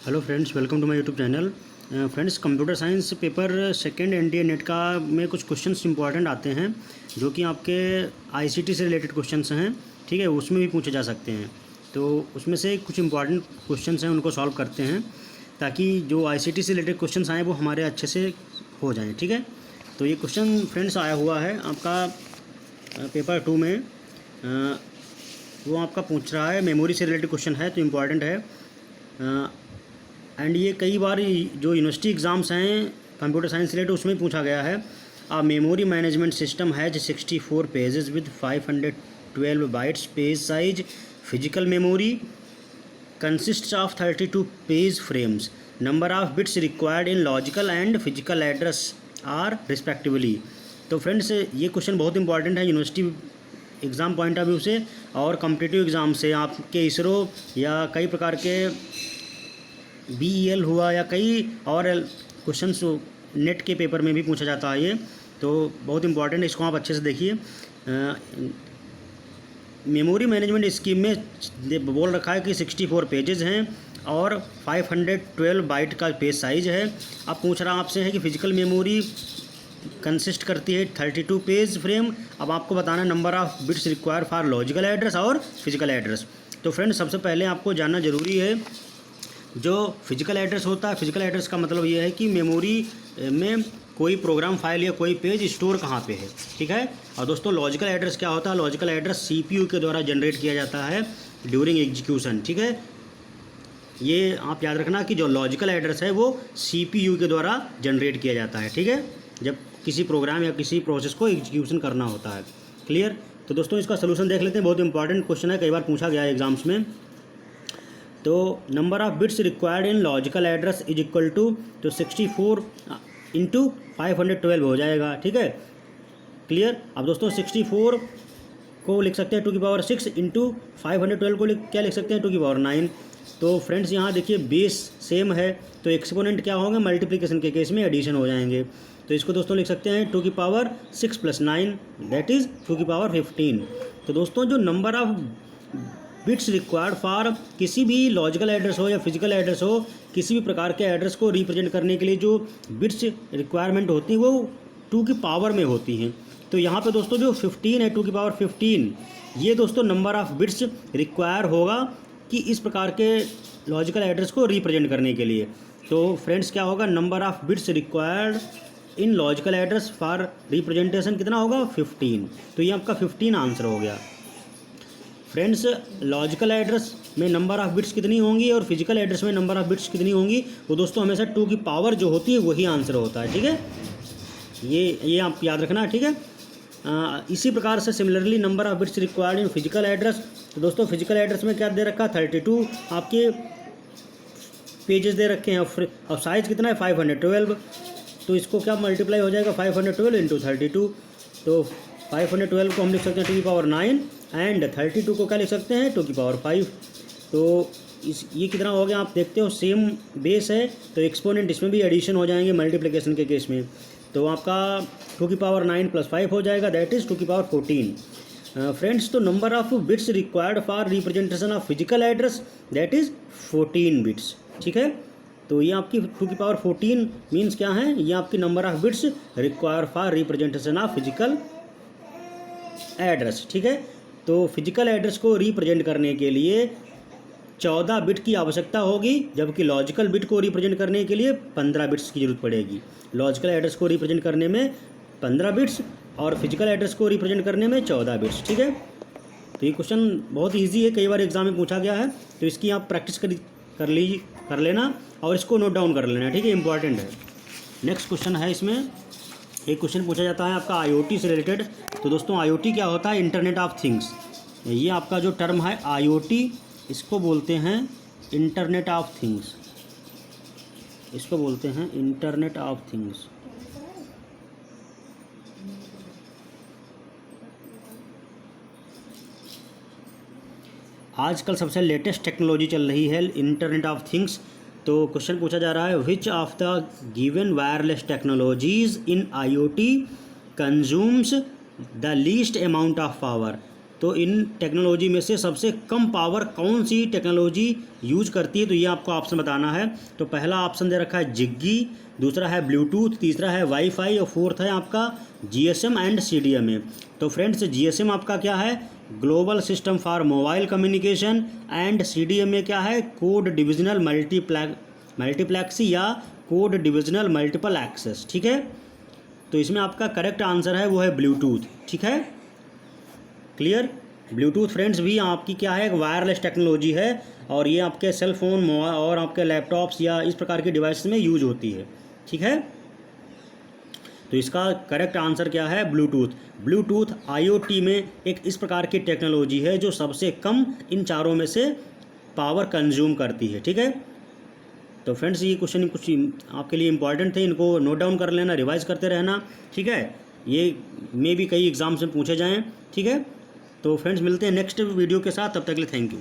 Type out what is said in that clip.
Hello friends, welcome to my YouTube channel. Friends, computer science paper second NDA net का में कुछ questions important आते हैं जो कि आपके आईसीटी से रिलेटेड क्वेश्चंस हैं। ठीक है, उसमें भी पूछे जा सकते हैं। तो उसमें से कुछ इंपॉर्टेंट क्वेश्चंस हैं, उनको सॉल्व करते हैं ताकि जो आईसीटी से रिलेटेड क्वेश्चंस आए वो हमारे अच्छे से हो जाएँ। ठीक है, तो ये क्वेश्चन फ्रेंड्स आया हुआ है आपका पेपर 2 में। वो आपका पूछ रहा है, मेमोरी से रिलेटेड क्वेश्चन है तो इम्पॉर्टेंट है। एंड ये कई बार जो यूनिवर्सिटी एग्ज़ाम्स हैं कंप्यूटर साइंस रिलेटेड उसमें पूछा गया है। A memory management system has 64 pages with 512 bytes page size. Physical memory consists of 32 page frames. Number of bits required in logical and physical address are respectively. तो friends, ये question बहुत important है university exam point of view से और competitive exam से। आपके इसरो या कई प्रकार के BEL हुआ या कई और क्वेश्चंस नेट के पेपर में भी पूछा जाता है। ये तो बहुत इंपॉर्टेंट है, इसको आप अच्छे से देखिए। मेमोरी मैनेजमेंट स्कीम में बोल रखा है कि 64 पेजेस हैं और 512 बाइट का पेज साइज है। अब पूछ रहा आपसे है कि फिजिकल मेमोरी कंसिस्ट करती है 32 पेज फ्रेम। अब आपको बताना number of bits require for logical address और फिजिकल एड्रेस। तो फ्रेंड्स, सबसे पहले आपको जानना ज़रूरी है जो फिजिकल एड्रेस होता है। फिजिकल एड्रेस का मतलब ये है कि मेमोरी में कोई प्रोग्राम फाइल या कोई पेज स्टोर कहाँ पे है। ठीक है, और दोस्तों लॉजिकल एड्रेस क्या होता है? लॉजिकल एड्रेस CPU के द्वारा जनरेट किया जाता है ड्यूरिंग एग्जीक्यूशन। ठीक है, ये आप याद रखना कि जो लॉजिकल एड्रेस है वो CPU के द्वारा जनरेट किया जाता है। ठीक है, जब किसी प्रोग्राम या किसी प्रोसेस को एग्जीक्यूशन करना होता है। क्लियर? तो दोस्तों इसका सोल्यूशन देख लेते हैं। बहुत इंपॉर्टेंट क्वेश्चन है, कई बार पूछा गया है एग्जाम्स में। तो number of bits required in logical address is equal to, तो 64 इंटू 512 हो जाएगा। ठीक है, क्लियर? अब दोस्तों 64 को लिख सकते हैं 2⁶ इंटू 512 को क्या लिख सकते हैं 2⁹। तो फ्रेंड्स यहाँ देखिए बेस सेम है तो एक्सपोनेंट क्या होंगे? मल्टीप्लिकेशन के केस में एडिशन हो जाएंगे। तो इसको दोस्तों लिख सकते हैं 2⁶ + 9 दैट इज़ 2⁵15। तो दोस्तों जो number of bits required for किसी भी लॉजिकल एड्रेस हो या फिजिकल एड्रेस हो, किसी भी प्रकार के एड्रेस को रिप्रेजेंट करने के लिए जो बिट्स रिक्वायरमेंट होती हैं वो 2 की पावर में होती हैं। तो यहाँ पे दोस्तों जो 15 है 2⁵15, ये दोस्तों नंबर ऑफ़ बिट्स रिक्वायर होगा कि इस प्रकार के लॉजिकल एड्रेस को रिप्रेजेंट करने के लिए। तो फ्रेंड्स क्या होगा? Number of bits required in logical address for representation कितना होगा? 15। तो ये आपका 15 आंसर हो गया। फ्रेंड्स, लॉजिकल एड्रेस में नंबर ऑफ़ बिट्स कितनी होंगी और फिजिकल एड्रेस में नंबर ऑफ़ बिट्स कितनी होंगी? वो दोस्तों हमेशा 2 की पावर जो होती है वही आंसर होता है। ठीक है, ये आप याद रखना। ठीक है, इसी प्रकार से similarly number of bits required in physical address. तो दोस्तों फिजिकल एड्रेस में क्या दे रखा? 32 आपके पेजेस दे रखे हैं और साइज़ कितना है? 512। तो इसको क्या मल्टीप्लाई हो जाएगा? 512 इंटू 32। तो 512 को हम लिख सकते हैं 2⁹ एंड 32 को क्या लिख सकते हैं? 2⁵5। तो ये कितना हो गया? आप देखते हो सेम बेस है तो एक्सपोनेंट इसमें भी एडिशन हो जाएंगे मल्टीप्लिकेशन के केस में। तो आपका 2⁵9 + 5 हो जाएगा दैट इज़ 2⁵14। फ्रेंड्स, तो number of bits required for representation of physical address that is 14 bits. ठीक है, तो ये आपकी 2⁵14 मीन्स क्या है? ये आपकी number of bits require for representation of physical address. ठीक है, तो फिजिकल एड्रेस को रिप्रेजेंट करने के लिए 14 बिट की आवश्यकता होगी, जबकि लॉजिकल बिट को रिप्रेजेंट करने के लिए 15 बिट्स की जरूरत पड़ेगी। लॉजिकल एड्रेस को रिप्रेजेंट करने में 15 बिट्स और फिजिकल एड्रेस को रिप्रेजेंट करने में 14 बिट्स। ठीक है, तो ये क्वेश्चन बहुत ईजी है, कई बार एग्जाम में पूछा गया है, तो इसकी आप प्रैक्टिस कर लेना और इसको नोट डाउन कर लेना। ठीक है, इंपॉर्टेंट है। नेक्स्ट क्वेश्चन है, इसमें एक क्वेश्चन पूछा जाता है आपका IoT से रिलेटेड। तो दोस्तों IoT क्या होता है? Internet of things. ये आपका जो टर्म है IoT, इसको बोलते हैं इंटरनेट ऑफ थिंग्स। इसको बोलते हैं इंटरनेट ऑफ थिंग्स। आजकल सबसे लेटेस्ट टेक्नोलॉजी चल रही है इंटरनेट ऑफ थिंग्स। तो क्वेश्चन पूछा जा रहा है which of the given wireless technologies in IoT consumes the least amount of power. तो इन टेक्नोलॉजी में से सबसे कम पावर कौन सी टेक्नोलॉजी यूज करती है, तो ये आपको ऑप्शन बताना है। तो पहला ऑप्शन दे रखा है जिग्गी, दूसरा है ब्लूटूथ, तीसरा है वाईफाई और फोर्थ है आपका जीएसएम एंड सीडीएमए। तो फ्रेंड्स जीएसएम आपका क्या है, global system for mobile communication, and CDMA क्या है, कोड डिविजनल मल्टीप्लेक्सी या कोड डिविजनल मल्टीपल एक्सेस। ठीक है, तो इसमें आपका करेक्ट आंसर है वो है ब्लूटूथ। ठीक है, क्लियर। ब्लूटूथ फ्रेंड्स भी आपकी क्या है, एक वायरलेस टेक्नोलॉजी है और ये आपके सेल फोन और आपके लैपटॉप्स या इस प्रकार की डिवाइस में यूज होती है। ठीक है, तो इसका करेक्ट आंसर क्या है, ब्लूटूथ। ब्लूटूथ आईओटी में एक इस प्रकार की टेक्नोलॉजी है जो सबसे कम इन चारों में से पावर कंज्यूम करती है। ठीक है, तो फ्रेंड्स ये क्वेश्चन कुछ आपके लिए इंपॉर्टेंट थे, इनको नोट डाउन कर लेना, रिवाइज करते रहना। ठीक है, ये मे भी कई एग्जाम्स में पूछे जाएँ। ठीक है, तो फ्रेंड्स मिलते हैं नेक्स्ट वीडियो के साथ, तब तक के लिए थैंक यू।